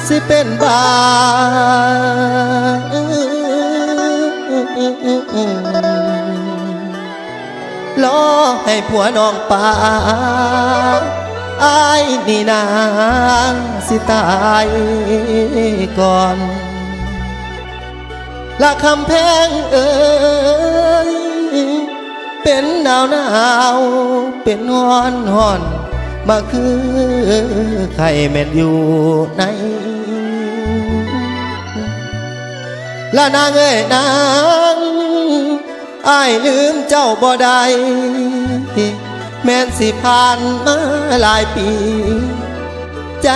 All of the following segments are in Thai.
สิเป็นบ้ารอให้ผัวน้องป่าอายนี่นางสิตายก่อนละคำแพงเอ่ยเป็นหนาวเป็นฮ้อนมาคือไข่แม่นอยู่ในละนางเอ้ยนางอ้ายลืมเจ้าบ่ได้แม่นสิผ่านมาหลายปีใจ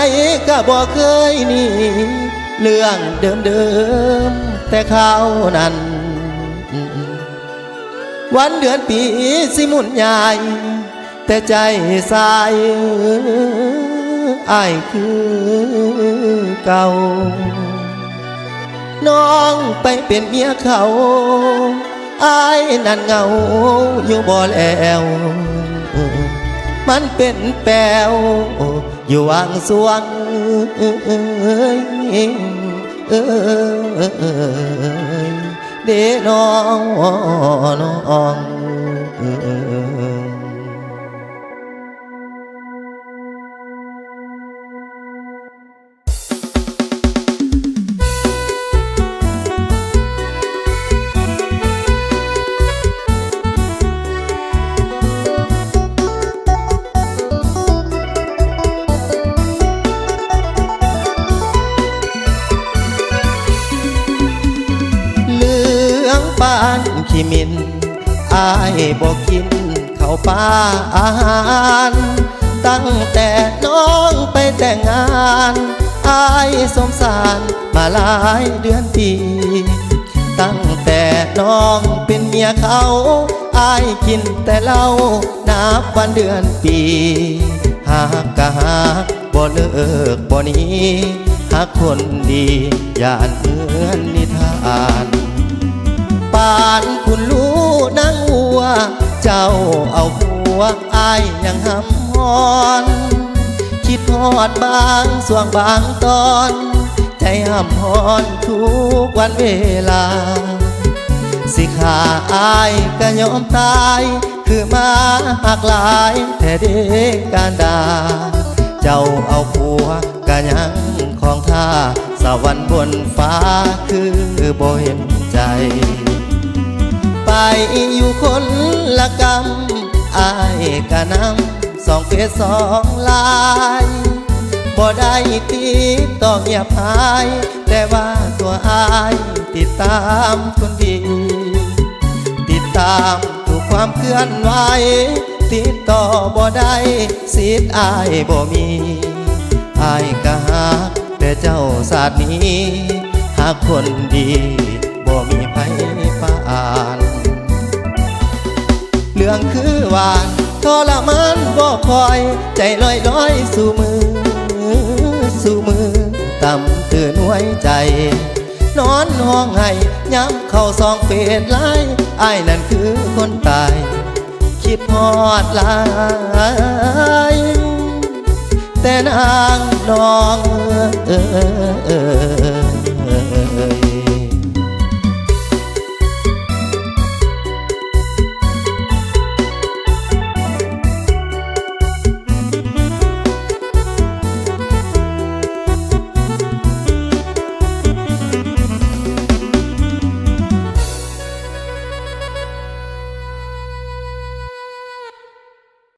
ก็บ่เคยหนีเรื่องเดิมแต่ข้าวนั้นวันเดือนปีสิหมุนใหญ่แต่ใจสายอ้ายคือเก่าน้องไปเป็นเมียเขาอ้ายนั่นเงาอยู่บ่แล้วมันเป็นแปวอยู่วางสวงเด้น้องปานขี้มินอายบอกกินข้าวปลาอาหารตั้งแต่น้องไปแต่งงานอายสงสารมาหลายเดือนปีตั้งแต่น้องเป็นเมียเขาอายกินแต่เหล้านับวันเดือนปีหากกะหากบ่เลิกบ่หนีหากคนดีอย่าเหมือนนิทานปานคุณรู้นางวัวเจ้าเอาหัวอายยังหำฮอนคิดฮอดบางส่วงบางตอนใจหำฮอนทุกวันเวลาสิขาอายก็ยอมตายคือมาหักหลายแต่เด็กการดาเจ้าเอาผัวก็ยังของท่าสวรรค์บนฟ้าคือบ่เห็นใจไปอยู่คนละกำอายกะนำสองเฟซสองลายบ่ได้ติดต่อเงียบหายแต่ว่าตัวอายติดตามคนดีติดตามทุกความเคลื่อนไหวติดต่อบ่ได้สิทธิ์อายบ่มีอายกะหักแต่เจ้าศาสตร์นี้หากคนดีบ่มีไผปานเรื่องคือว่าทรมานบ่คอยใจลอยสู่มือต่ำตื่นไว้ใจนอนห้องให้ย้ำเข้าซองเฟซไลน์อ้ายนั่นคือคนตายคิดฮอดหลายแต่นางน้อง